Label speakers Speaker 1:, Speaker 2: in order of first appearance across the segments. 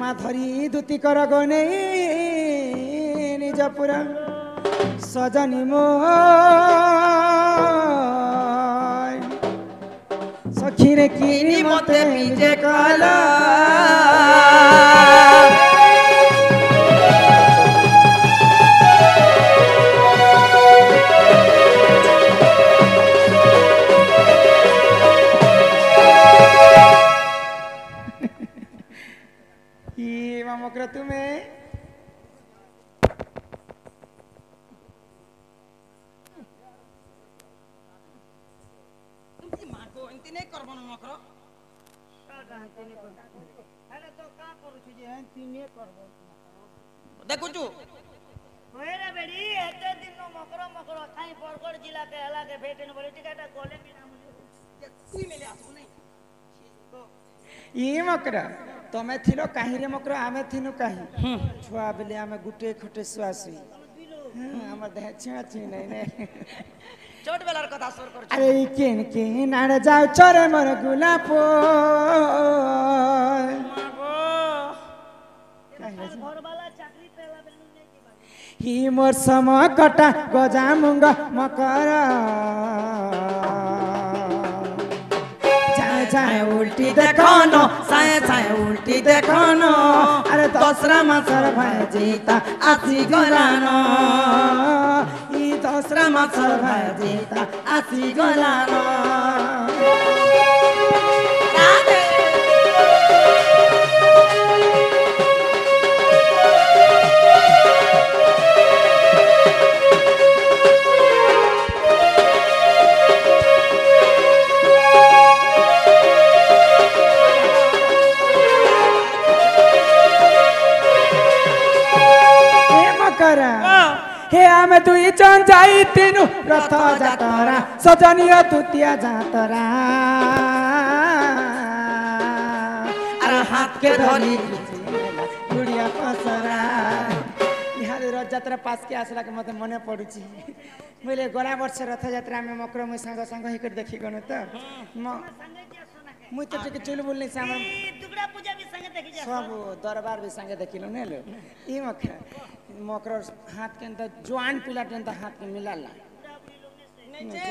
Speaker 1: क्षमा धरी दुती कर गने निज पुरा सजनी मो सखीरे की मते विजय काला मकर तुम्हें
Speaker 2: देखु छु
Speaker 3: होएरे बेडी एते दिन नो मकर मकर खाई बरगड़ जिला के हला के भेटन बोले टिकाटा गोले बिना मुझे कुई मेले आसु नहीं
Speaker 1: ये मकरा तमे थिलो काहि रे मकरा आमे थिनु काहि छुआ बेले आमे गुटे खटे सुआसी हमर देह छिया छि नै नै
Speaker 2: छोट बेलार कथा सुर कर
Speaker 1: अरे केन केन आड़ जाउ चरे मोर गुलापो
Speaker 3: घर वाला चाकरी पेला बेनु नहीं की बात
Speaker 1: ही मोर सम कटा गजा मुंग मकर चाहे उल्टी देखनो चाहे उल्टी देखनो अरे दसरा मासर भाई जीता आसी गलानो ई दसरा मासर भाई जीता आसी गलानो हे आमे दुई जन जाई तीनु रथ जातरा सजनिया तुतिया जातरा अरे हाथ के धरी गुड़िया पसरा यहाँ रथ यात्रा पास के आसला के मते मने पड़ुची बोले गला वर्ष रथ यात्रा में मकर में संग संग हिकर देखि गनो त मुई तो टिके चुल बोलनी से हमर
Speaker 3: दुगड़ा पूजा भी संगे देखि जा
Speaker 1: सब दरबार भी संगे देखिलो ने लो ई मकर हाथ के अंदर जवान पिला के अंदर हाथ के मिलाला
Speaker 2: नहीं जे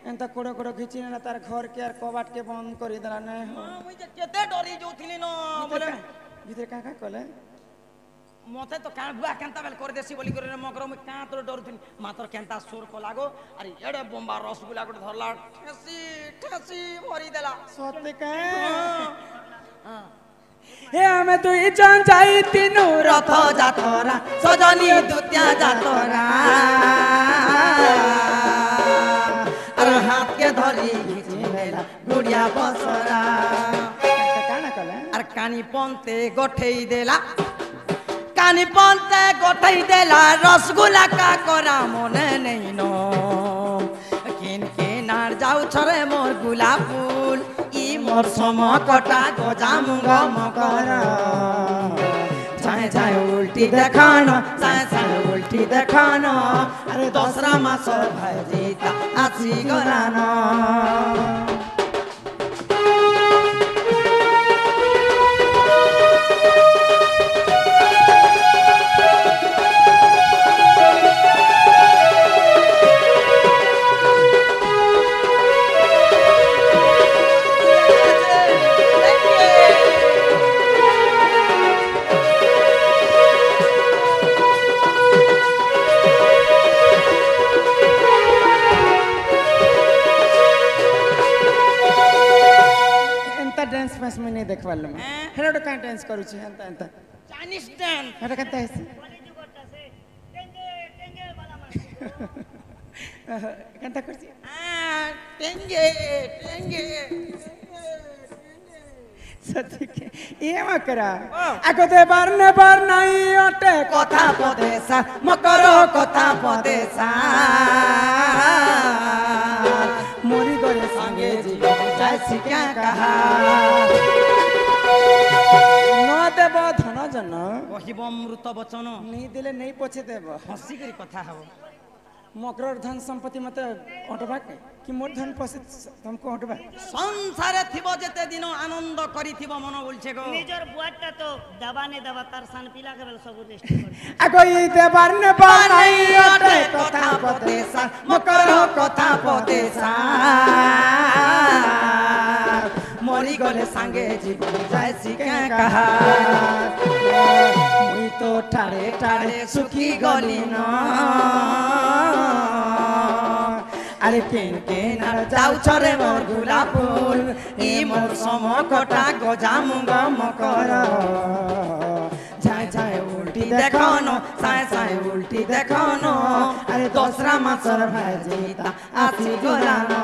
Speaker 1: एंता कोड़ो कोड़ो खींची ना तार घर के यार कबाट के बंद करी दला ने
Speaker 2: मुई जे केते डरी जोथिली न बोले
Speaker 1: भीतर का कले
Speaker 2: मते तो कान बुआ केनता बेल कर देसी बोली करे मकर में का तो डरथिन मातर केनता सुर को लागो अरे एडे बम्बा रसगुल्ला को धरला ठेसी ठेसी भरी देला
Speaker 1: सत्य का हे हमें तू इजन जाई तीनु रथ जातरा सजनी दुतिया जातरा अरे हाथ के धरी खींचेला गुड़िया बसरा काना कले
Speaker 2: अरे कानी पंते गोठेई देला कानी पंते गोठेई देला रसगुल्ला का करा मने नहीं नो किन किन आर जाऊ छरे मोर गुलाब फूल ई मोर सम कटा गजा मुंग मकर चाहे चाहे उल्टी देखानो चाहे चाहे उल्टी देखानो अरे दसरा मास भाई जीता आसी गरानो डांस में नहीं देखवाल में हेडो का डांस करू छी अंत अंत चाइनीज डांस
Speaker 1: हेडो कते है
Speaker 3: बोले जो करता से टेंगे टेंगे वाला मार
Speaker 1: कंता करसी
Speaker 2: टेंगे टेंगे
Speaker 1: सती के ये मकरा आगते बारने बार नहीं ओटे कथा पदेसा मकरो कथा पदेसा मोरी गए संगे जी जासी क्या कहा न देव धन जन
Speaker 2: कहिब अमृत वचन
Speaker 1: नहीं दिले नहीं पछे देव
Speaker 2: हसी करी कथा हबो
Speaker 1: मकर धन संपत्ति मत अटबा कि मोर धन पसे तुमको अटबा
Speaker 2: संसारे थिबो जेते दिन आनंद करिथिबो मन बोलछे गो
Speaker 3: निजर बुआटा तो दबा ने दबा तार सान पिला के बेल सब रेस्ट कर
Speaker 1: आगो ई देबार ने बानाई अटे कथा पदेसा मकर कथा पदेसा
Speaker 2: मरी गले सांगे जीवन जाय सिके कहा
Speaker 1: मुई तो ठाड़े ठाड़े सुखी गली न अरे केन केन जाऊ छरे मोर गुलाब फूल ई मोर समकटा गजामुंग मकर झाय झाय उल्टी देखनो साय साय उल्टी देखनो अरे दोसरा मासर भाजीता आसी गोलानो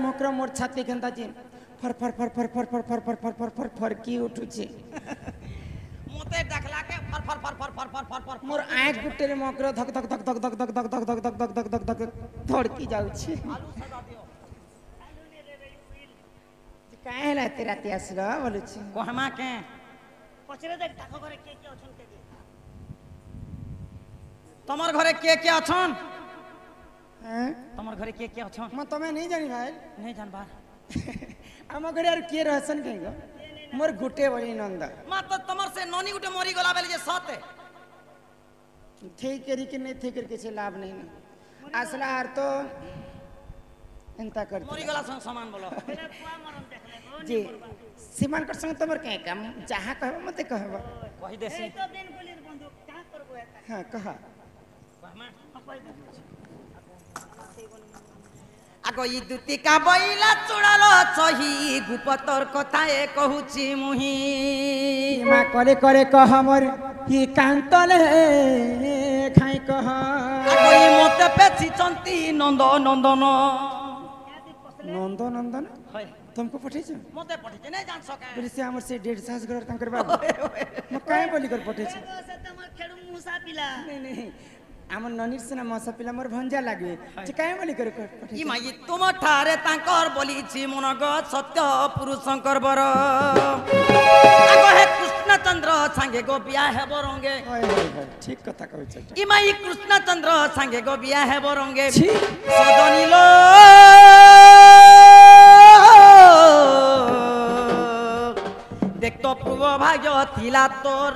Speaker 1: मकर मोर छाती केनता जी फर फर फर फर फर फर फर फर फर फर फर फर की उठुछे
Speaker 2: मोते देखला के फर फर फर फर फर फर फर फर
Speaker 1: मोर आँख गुट्टे रे मकर धक धक धक धक धक धक धक धक धक धक धक धक धक धड़की जाउछे
Speaker 2: आलू सदा दियो
Speaker 1: काहे राते राते आसलो बोलुछे
Speaker 2: कोहमा के
Speaker 3: पछरे देख ताको घरे के अछन के
Speaker 2: तमर घरे के अछन
Speaker 1: हैं
Speaker 2: तमर घरे के अछन
Speaker 1: म तमे नहीं जानी भाई
Speaker 2: नहीं जानबा
Speaker 1: हम घरे और के रहसन कहिगो मोर गुटे बड़ी नंद
Speaker 2: मा तो तमर से ननी गुटे मरी गला बेले जे सते
Speaker 1: ठीक करी कि नहीं ठीक करके से लाभ नहीं ना असला हार तो इंता कर
Speaker 2: मरी गला संग सामान बोलो
Speaker 3: बेले कुआ मरन देखले गो
Speaker 1: जी सीमान कर संग तमर कहे काम जहां कहबो मते कहबो
Speaker 2: कहि देसी
Speaker 3: ए तो दिन पुलिस बंदूक का करबो एता
Speaker 1: हां कहा
Speaker 2: कोहमा
Speaker 3: कोई दे
Speaker 2: आगो ई दुतिका बैला चुड़ालो सही गुपतर कथाए कहूची मुही
Speaker 1: मा करे करे कह मोर ही कांतले खाई कह
Speaker 2: आगो ई मते पेछि चंती नंद नंदन
Speaker 1: नंद नंदन
Speaker 2: होय
Speaker 1: तुमको पठेछ
Speaker 2: मते पठिते नै जान सके
Speaker 1: बोले से हमर से 1.5 घर तंकर बाबू म काहे बोली कर पठेछ
Speaker 3: से तमर खेडू मुसा पिला
Speaker 1: नहीं नहीं हमर ननीर से ना मसा पिला मोर भंजा लागे जे काहे बोली कर पठेछ
Speaker 2: ई माई तुम ठारे तांकर बोली छी मनग सत्य पुरुष शंकर बर आगो हे कृष्ण चंद्र संगे गो बिया हे बरंगे
Speaker 1: होय होय होय ठीक कथा कहै छ
Speaker 2: ई माई कृष्ण चंद्र संगे गो बिया हे बरंगे
Speaker 1: छी
Speaker 2: सदनी लो देख तो पूर्व भाग्य थिला तोर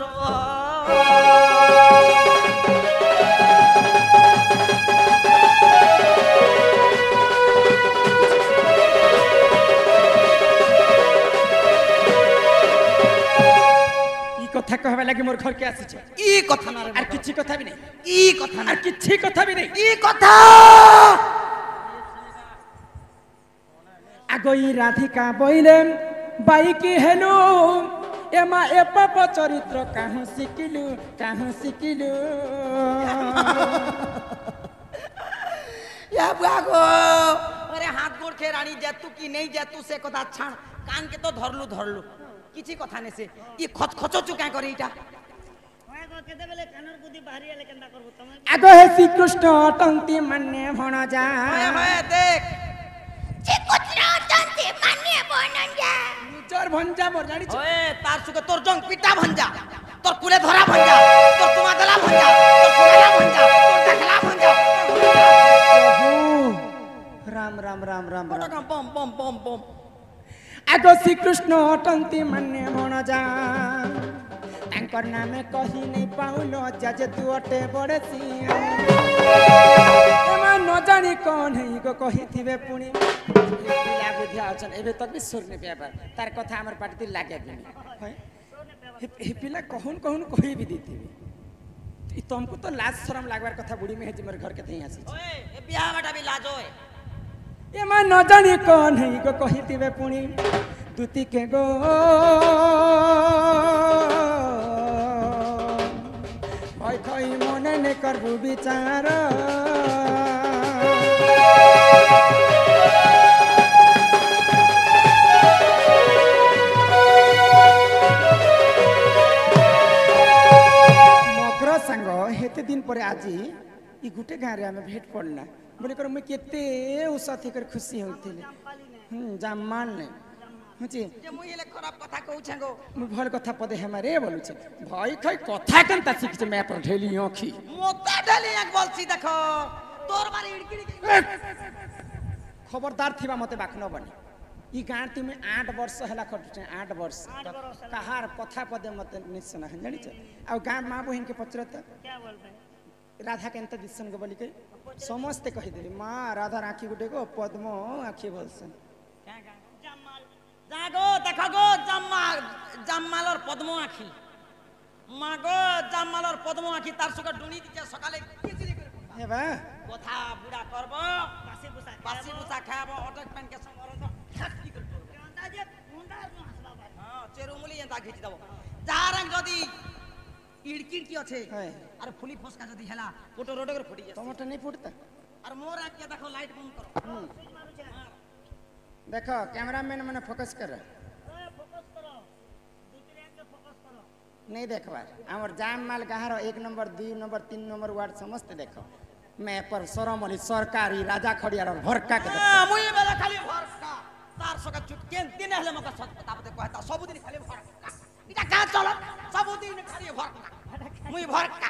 Speaker 1: ई कथा कहबा लागि मोर घर के आसी छ
Speaker 2: ई कथा ना रे
Speaker 1: आर किछि कथा भी नहीं
Speaker 2: ई कथा ना
Speaker 1: आर किछि कथा भी नहीं
Speaker 2: ई कथा
Speaker 1: आगोई राधिका बोइले बाई की हेलो एमा एपप चरित्र काहु सिकिलु
Speaker 2: या बुआगो अरे हाथ गोड़ के रानी जेतु की नहीं जेतु से कथा छाण कान के तो धरलु किछि कथा ने से ई खच खचो चुका करी इटा
Speaker 3: होय गो केते बेले कानर गुदी बाहरी आले केनता करबो तमे
Speaker 1: आगो हे श्री कृष्ण अटंती मान्य भण जा
Speaker 2: होय देख
Speaker 1: निजर भंजा मोर जानि छ
Speaker 2: ओए तार सुके तोर जंग पिटा भंजा तोर कुले धरा भंजा तोर तुमा गला भंजा तोर कुला भंजा तोर देखला भंजा
Speaker 1: प्रभु राम राम राम राम राम
Speaker 2: बम बम बम बम बम
Speaker 1: आगो श्री कृष्ण अटंती मान्य भण जा तांकर नामे कहि नहीं पाउलो जज तू अटे बड़े सिया एमा न जानी कौन है को कहि थिबे पुनी पिला बुधिया अछन एबे तक भी सुर ने व्यापार तार कथा हमर पाटी लागे भी है हे पिला कहून कहि भी देती ई तुमको तो लाज शरम लागबार कथा बुढ़ी में है जे मोर घर के थई आसी
Speaker 2: ओए ए बियाह बेटा भी लाज ओए
Speaker 1: एमा न जानी कौन है को कहि थिबे पुनी दुती के गो ओय खई मने करबू विचार मकर सांग हेते दिन पर आज ई गुटे गाँव रे आमे भेट पड़ना बोले कर मैं केते उसा थी कर खुशी होतिले जामान ने हुची
Speaker 2: जे मुई ले खराब कथा कहू छंगो
Speaker 1: मु भल कथा पदे हमारे बोलु छे भाई खै कथा केनता सिख छे मैं पर ढेली आँखी
Speaker 2: मोता ढेली एक बोलसी देखो तोर मारी इड़किड़ी
Speaker 1: खबरदार थिबा मते बाखनो बनी ई गाँ तुम 8 वर्ष हला खटुचे 8 वर्ष कहार कथा पदे मते निसना जानि छ आ गाँ माँ बहन के पचरत
Speaker 3: क्या बोलबे
Speaker 1: राधा केनता दिसन को बोली के समस्त कहि देली माँ राधा आँखी गुटे को पद्म आँखी बोलसन
Speaker 3: जमाल
Speaker 2: जागो देखो गो জাম্মালর পদ্ম আঁখি মাগো জাম্মালর পদ্ম আঁখি তার সঙ্গে ডুনি দিছে সকালে খিচুড়ি করে
Speaker 1: हे बा
Speaker 2: কথা বুড়া করব বাসি বুসা খাবো অটক প্যান কে সঙ্গে রদ খাটি করে
Speaker 3: अंदाजे मुंडा नु हसला भाई
Speaker 2: হ্যাঁ চেরুমুলি এন্তা ঘিচি দেব যার যদি ইড়কিড় কি আছে
Speaker 1: হ্যাঁ
Speaker 2: আর ফুলি ফসকা যদি হেলা ফটো রোড করে ফুটি যায়
Speaker 1: टमाटर नहीं फुटता
Speaker 2: আর মোর আঁখি দেখো লাইট বন্ধ করো
Speaker 3: सुई मारू छे
Speaker 1: देखो कैमरामैन मैंने फोकस कर
Speaker 3: ओए फोकस करो दूसरे के फोकस करो
Speaker 1: नहीं देखबार हमर जाम माल गहार 1 नंबर 2 नंबर 3 नंबर वार्ड समस्त देखो मैं पर सरमली सरकारी राजा खड़ियार भरका के देखो
Speaker 2: মুই বেলা খালি ভরকা তার সঙ্গে চুটকেন দিন হলে মকে সত কথা বলতে কয়তা সবদিন খালি ভরকা এটা কা চলো সবদিন খালি ভরকা মুই ভরকা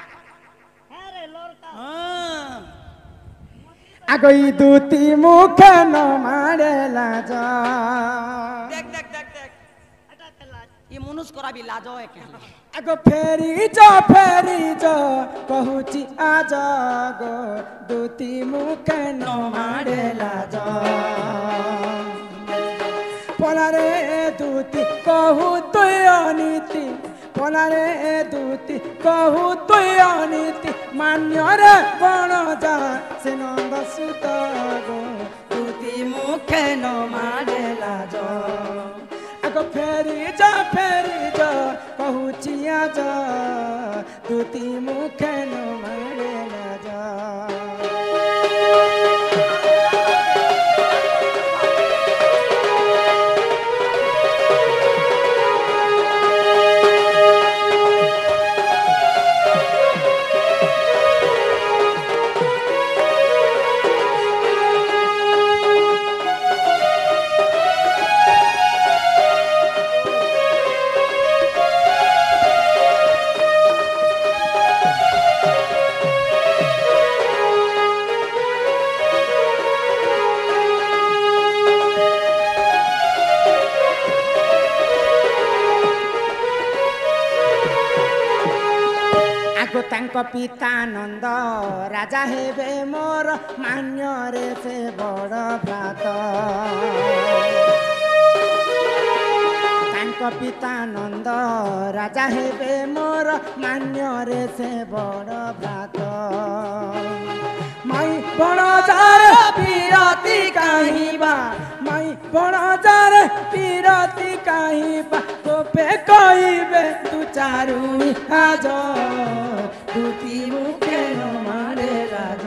Speaker 3: अरे लोरका
Speaker 2: হ্যাঁ
Speaker 1: আগই দুতি মুখ ন মারেলা যা
Speaker 2: দেখ দেখ দেখ দেখ
Speaker 3: हटा के लाज
Speaker 2: ই মনুষ করাবি লাজ একেলে
Speaker 1: আগো ফেরি যা কহুচি আজ গো দুতি মুখ ন মারেলা যা পলারে দুতি কহু তুই অনীতি পলারে দুতি কহু তুই অনীতি মান্যরে বণ যা সে নন্দ সুত গো দুতি মুখে ন মারেলা যা আগো ফেরি যা কহুচি আজ দুতি মুখে ন মারেলা যা আগো তাঙ্ক পিতা নন্দ রাজা হেবে মোর মান্যরে সে বড় ভ্রাত তাঙ্ক পিতা নন্দ রাজা হেবে মোর মান্যরে সে বড় ভ্রাত মাই বড় যার পিরতি কাহিবা মাই বড় যার পিরতি কাহিবা তোপে কইবে তু চারু আজ দুতি মুখে ন মারে রাজ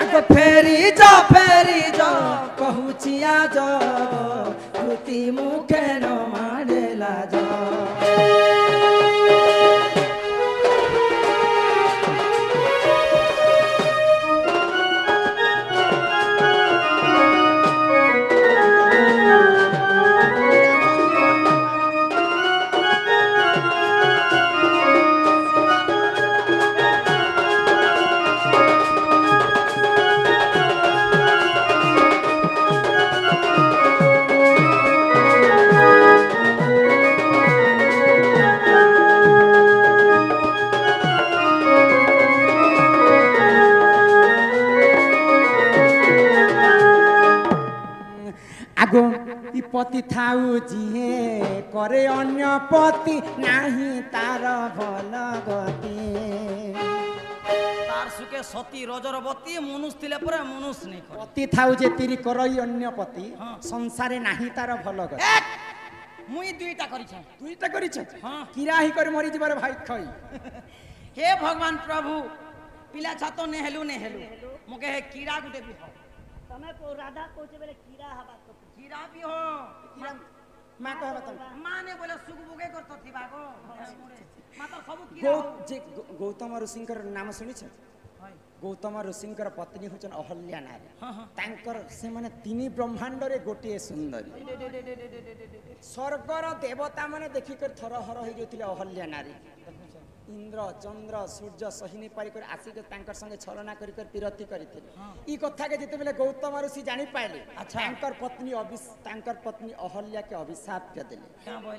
Speaker 1: আগো ফেরি যা কহুচি আজ দুতি মুখে ন মারে লাজ আগো ই পতি থাউ জিহে করে অন্য পতি নাহি তার ভাল গতি
Speaker 2: তার সুখে সতী রজরবতী মনুষ দিলে পরে মনুষ নেই করে
Speaker 1: পতি থাউ যে তিরি করই অন্য পতি সংসারে নাহি তার ভাল গতি
Speaker 2: এক মুই দুইটা করিছ
Speaker 1: দুইটা করিছ
Speaker 2: হ্যাঁ।
Speaker 1: কিরাহি করে মরি যাবার ভাই খই
Speaker 2: हे भगवान प्रभु पिला छातो नेहेलु मुके हे कीड़ा गुटे भी हो
Speaker 3: तमे को राधा कोचे बेले कीड़ा हवा को
Speaker 2: कीड़ा भी हो
Speaker 1: माँ कहबा तुम
Speaker 2: माँ ने बोले सुख बुगे करतो थी बागो माँ तो सब कीड़ा हो
Speaker 1: गौतम ऋषिंकर नाम शुणिछ गौतम ऋषिंकर पत्नी होचन अहल्या नारी तांकर से माने तीन ब्रह्मांड रे गोटे सुंदरी स्वर्गर देवता माने देखि कर थरहर हो जतिले अहल्या नारी इंद्र चंद्र सूर्य सही नहीं पारिक आसिक तांकर संगे छलना कर पिरती करथिले ई कथा के जते बेले गौतम ऋषि जानि पाइले तांकर पत्नी अहल्या के अभिशाप के देले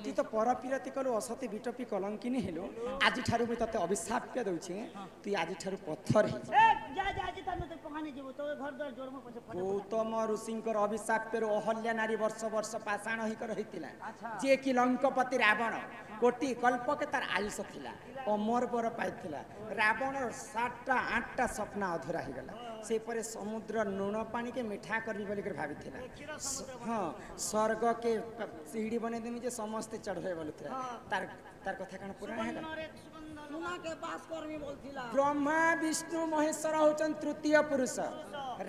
Speaker 1: तू तो पर पिरती कलु असती बिटपी कलंकिनी हेलो आज ठारु मी तते अभिशाप के दउछि तू आज ठारु पत्थर हे
Speaker 3: जा जा जी तने तो पकाने जेबो तो घर द्वार जोड़मो पछे फटे
Speaker 1: गौतम ऋषिंकर अभिशाप पेरो अहल्या नारी वर्ष वर्ष पाषाण होई कर रहितिला जे कि लंकापति रावण कोटि कल्प के तार आयुष थिला अमर बर पाइथिला रावण 7टा 8टा सपना अधूरा ही गला से परे समुद्र लूण पानी के मिठा करबी बोली कर भाबिथिला हां स्वर्ग के सीढ़ी बने देमी जे समस्त चढ़े बोलथिला तार तार कथा कण पूरा है
Speaker 2: सुना के पास करमी बोलथिला
Speaker 1: ब्रह्मा विष्णु महेश्वर होचन तृतीय पुरुष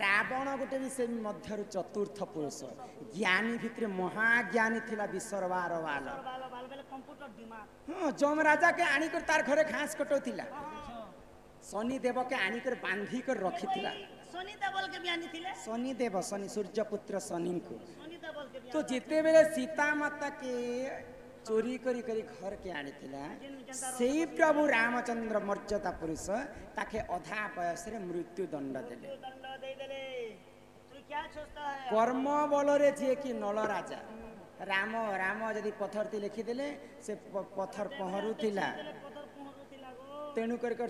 Speaker 1: रावण गोटे भी से मध्यरु चतुर्थ पुरुष ज्ञानी भितरे महाज्ञानी थिला विसर्वार वाला
Speaker 3: कंप्यूटर दिमाग
Speaker 1: हां जम राजा के आनी कर तार घरे घास कटोथिला शनि देव के आनी कर बांधी कर रखिथिला
Speaker 3: शनि देवल के बयानी थिले
Speaker 1: शनि देव शनि सूर्य पुत्र शनि को
Speaker 3: शनि देवल के
Speaker 1: तो जिते बेले सीता माता के चोरी करी करी घर के आनी थिला सेही प्रभु रामचंद्र मर्यादा पुरुष ताके अधा बयस रे मृत्यु दंड देले
Speaker 3: दंड दे देले तू क्या सोचता है
Speaker 1: कर्म बल रे जे कि नल राजा राम राम जदि पत्थर ती लिखि देले से पत्थर पहरू थिला
Speaker 3: पत्थर पहरु थिला गो
Speaker 1: तेणु कर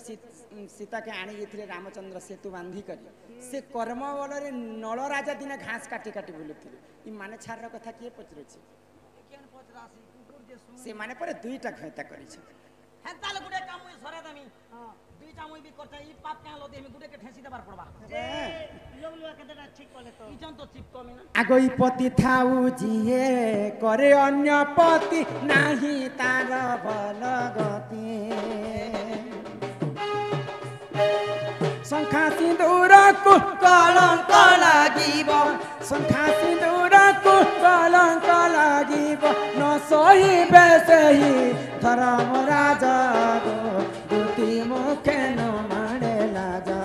Speaker 1: सीता के आनी जेथिले रामचंद्र सेतु बांधी करी से कर्म बल रे नल राजा दिन घास काटी काटी बुलुथिले ई माने छार र कथा किए पचरछि
Speaker 2: केन पचरासी कुकुर जे सुन
Speaker 1: से माने पर दुईटा घैता करी छ
Speaker 2: हेताल गुडे काम मुई सरे दमी हां दुईटा मुई भी करता ई पाप क्या लो देमी गुडे के ठेसी देबार पड़बा
Speaker 3: जे लोग लोग केतेटा ठीक करले तो
Speaker 2: ई जन तो चिपतो मी ना
Speaker 1: आगोई पति थाउ जिए करे अन्य पति नाही तार बल गति शंखा सिंदूर को कलंक लागिब शंखा सिंदूर को कलंक लागिब न सही बेसही धर्म राजा दुति मुखे न माने लाजा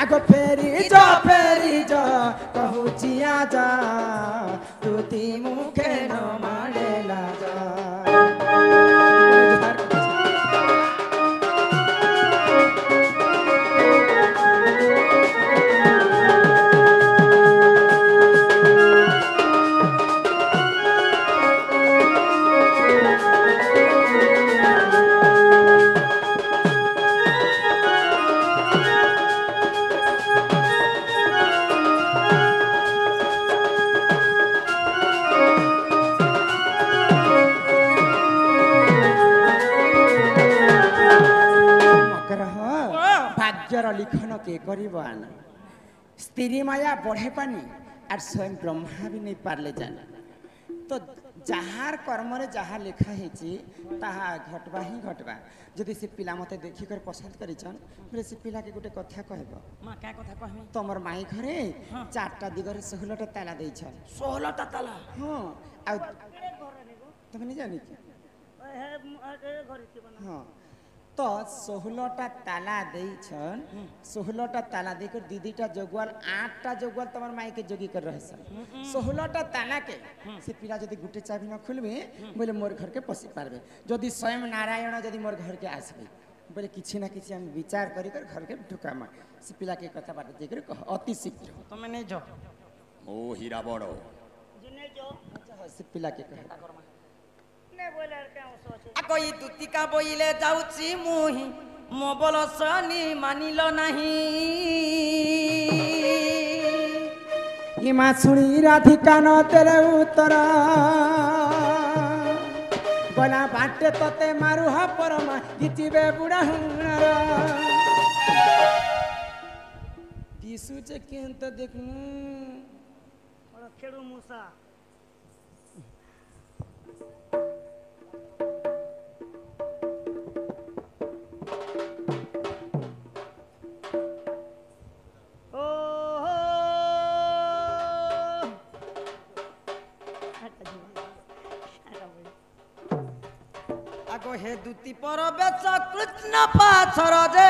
Speaker 1: आगो फेरी जा कहूची आजा दुति मुखे न माने लाजा लिखन के करिब आना स्त्री माया बढ़े पानी और स्वयं ब्रह्मा भी नहीं पारले जाना तो जहार कर्म रे जहा लिखा है ताहा घटवा ही घटवा जदि से पिला मते देखि कर पसंद करिछन फिर से पिला के गुटे कथा कहबो
Speaker 2: मां का कथा कहमी
Speaker 1: तमर माई घरे 4टा दिगरे 16टा ताला देइछन
Speaker 2: 16टा ताला
Speaker 1: हां आ तुम नहीं जानी हां तो 16टा ताला देइछन 16टा ताला देकर दीदीटा जोगवाल 8टा जोगवाल तमर माई के जोगी कर रहसन 16टा ताला के से पिला जदी गुटे चाबी न खुलबे बोले मोर घर के पसी पारबे जदी स्वयं नारायण जदी मोर घर के आसबे बोले किछि ना किछि हम विचार करी कर घर के ढुकामा से पिला के कथा बात देकर कह अति शीघ्र
Speaker 2: तमे नै जो
Speaker 4: ओ हीरा बड़ो
Speaker 3: जिने जो
Speaker 1: से पिला के कह
Speaker 3: ने बोले क्या सोचे
Speaker 2: आ कोई दुतिका बोइले जाउची मुही मो बोल सनी मानिलो नाही
Speaker 1: हिमा सुनी राधिका न तेरे उत्तर गला बाटे तते मारू हा परमा गीतिबे बुढ़ा हुनर दिसु चे केंत देखनु
Speaker 3: और खेड़ू मूसा
Speaker 2: আগ হে দুতি পরবেশ কৃষ্ণ পাছর যে